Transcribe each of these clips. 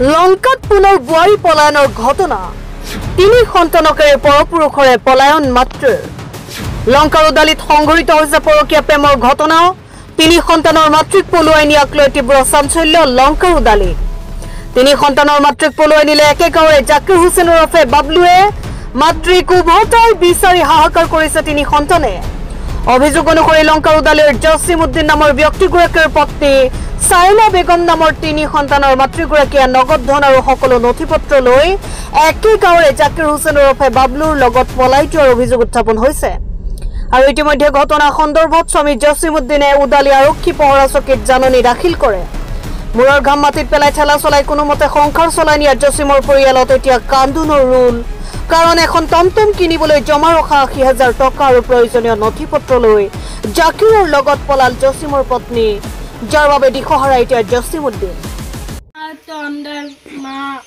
লঙ্কাত পুনৰ বোৱাৰী পলায়নৰ ঘটনা তিনি সন্তানকেৰে পৰপুৰুষৰে পলায়ন মাত্ৰ লংকাৰ উদালিত সংঘটিত হৈছে পৰকীয়া প্ৰেমৰ ঘটনা তিনি সন্তানৰ মাতৃক পলুৱাই নিয়াক লৈ তীব্ৰ চাঞ্চল্য লংকাৰ উদালিত তিনি সন্তানৰ মাতৃক পলুৱাই নিলে একে গাঁৱৰে জাকিৰ হুছেইন ওৰফে বাবলুৱে মাতৃক উভতাই বিচাৰি হাহাকাৰ কৰিছে তিনি সন্তানে অভিযোগ অনুসৰি লংকাৰ উদালিৰ জছিমউদ্দিন নামৰ ব্যক্তিগৰাকীৰ পত্নী সাইলা বেগম নামৰ তিনি সন্তানৰ মাতৃগৰাকীয়ে নগদ ধন আৰু সকলো নথিপত্ৰ লৈ একে গাঁৱৰে জাকিৰ হুছেইন ওৰফে বাবলুৰ লগত পলাই যোৱাৰ অভিযোগ উত্থাপন হৈছে আৰু ইতিমধ্যে ঘটনা সন্দৰ্ভত স্বামী জছিমউদ্দিনে উদালি আৰক্ষী পহৰা চকীত জাননী দাখিল কৰে মূৰৰ ঘাম মাটিত পেলাই ঠেলা চলাই কোনোমতে সংসাৰ চলাই নিয়া জছিমৰ পৰিয়ালত এতিয়া কান্দোনৰ ৰোল কাৰণ এখন টমটম কিনিবলৈ জমা ৰখা ৮০,০০০ টকা আৰু প্ৰয়োজনীয় নথিপত্ৰ লৈ জাকিৰৰ লগত পলাল জছিমৰ পত্নী যাৰ বাবে দিশহাৰা এতিয়া জছিমউদ্দিন তো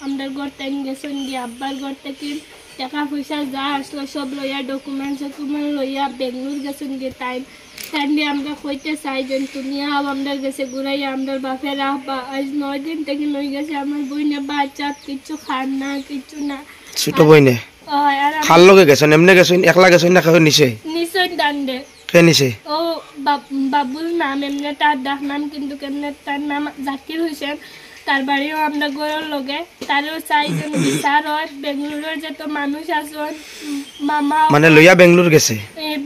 আমাদের ঘর থেকে গেছেন গিয়ে আব্বার ঘর থেকে টাকা পয়সা যা আসলো সব লইয়া ডকুমেন্ট লইয়া বেঙ্গলোর গেছেন গিয়ে টাইম দিয়ে আমরা কইতে চাই যে তুমি আমাদের গেছে ঘুরাইয়া আমাদের বাপের আব্বা আজ 9 দিন থেকে লই গেছে আমার বইনে বাচ্চা কিছু খান না কিছু না ছোট বইনে খাল লগে গেছেন এমনি গেছেন একলা গেছেন না কেউ নিছে দান্ডে কে নিছে ও বাবুল নাম এমনি তার ডাক নাম কিন্তু কেমনে তার নাম জাকির হুসেন তার বাড়িও আমরা গরুর লগে তারও চাইজন বিচার হয় বেঙ্গলুরের যত মানুষ আসন মামা মানে লইয়া বেঙ্গলুর গেছে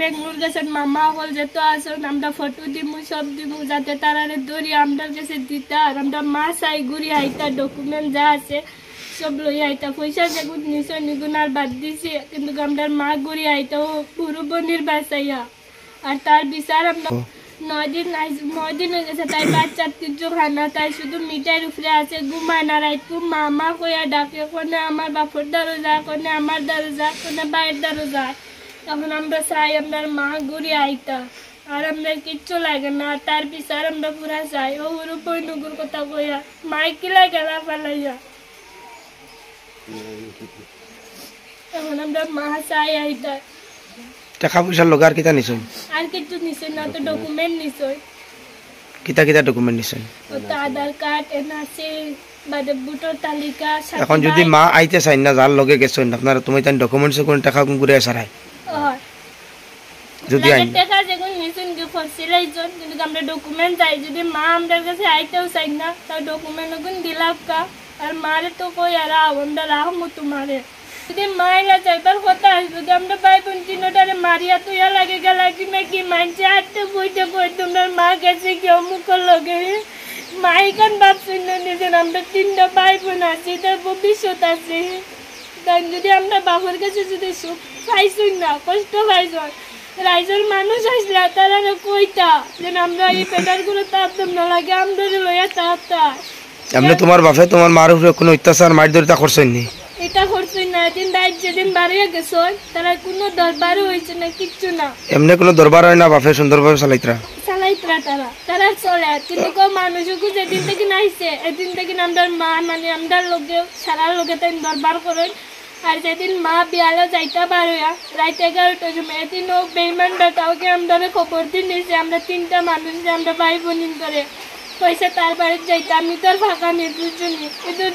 বেঙ্গলুর গেছেন মামা হল যত আসন আমরা ফটো দিমু সব দিমু যাতে তারারে দড়ি আমরা কাছে দিতা আর আমরা মা চাই ঘুরি আইতা ডকুমেন্ট যা আছে সব লইয়া আইতা পয়সা যেগুন নিশ্চয় নিগুনার বাদ দিছি কিন্তু আমরা মা ঘুরি আইতা ও পুরো বনির বাসাইয়া আর তার বিচার আমরা 9 দিন হয়ে গেছে তাই বাচ্চার কিছু খানা তাই শুধু মিঠাইয়ের উপরে আছে ঘুমায় না রাইতু মামা কইয়া ডাকে কোনে আমার বাপর দরজা কোনে আমার দরজা কোনে বাইরের দরজা তখন আমরা চাই আপনার মা ঘুরি আইতা আর আমরা কিচ্ছু লাগে না তার বিচার আমরা পুরা চাই ও উরু বইনুগুর কথা কইয়া মাইকি লাগে না ফেলাইয়া তখন আমরা মা চাই আইতা টাকা পয়সা লগার কিতা নিছেন আর কিছু নিছেন না তো ডকুমেন্ট নিছই কিতা ডকুমেন্ট নিছেন ও তো আধার কার্ড এনআরসি বাদে ভোটার তালিকা এখন যদি মা আইতে চাই না যার লগে গেছেন আপনারা তুমি তাই ডকুমেন্টস কোন টাকা কোন করে সারাই যদি আইন টাকা যেগুন নিছেন কি ফসিলাইজন কিন্তু আমরা ডকুমেন্ট চাই যদি মা আমাদের কাছে আইতেও চাই না তাও ডকুমেন্ট গুন দিলাম কা আর মারে তো কই আর আমরা রাহমু তোমারে যদি মায়েরা চাইবার কথা যদি আমরা ভাই বোন তিনটারে মারিয়া তুইয়া লাগে গেল কি না কি মানছে আটতে বইতে বই তোমার মা গেছে কি অমুক লগে মাইকান বাপ শুনে নিজের আমরা তিনটা ভাই বোন আছি তার ভবিষ্যৎ আছে তাই যদি আমরা বাবার কাছে যদি সুখ পাইছই না কষ্ট পাইছই রাইজের মানুষ আসলে তারা কইতা যে আমরা এই পেটারগুলো তাপতাম না লাগে আমরা লইয়া তাপতা আমরা তোমার বাপে তোমার মার উপরে কোনো অত্যাচার মারধরিতা করছেন নি এটা করছই না দিন রাত যেদিন বাড়িয়ে গেছো তারা কোনো দরবার হইছে না কিচ্ছু না এমনি কোনো দরবার হয় না বাপে সুন্দরভাবে চালাইতরা তারা চলে কিন্তু কেউ মানুষকে যেদিন থেকে নাইছে এদিন থেকে আমরা মা মানে আমরা লোকে সারা লোকে তাই দরবার করেন আর যেদিন মা বিয়ালে যাইতে পারোয়া রাত 11টার সময় এদিন ও বেইমান বেটাওকে আমরা খবর দিন নিয়েছে আমরা তিনটা মানুষ আমরা ভাই বোন করে পয়সা তার বাড়িতে যাইতে আমি তো আর ফাঁকা নেই দুজনই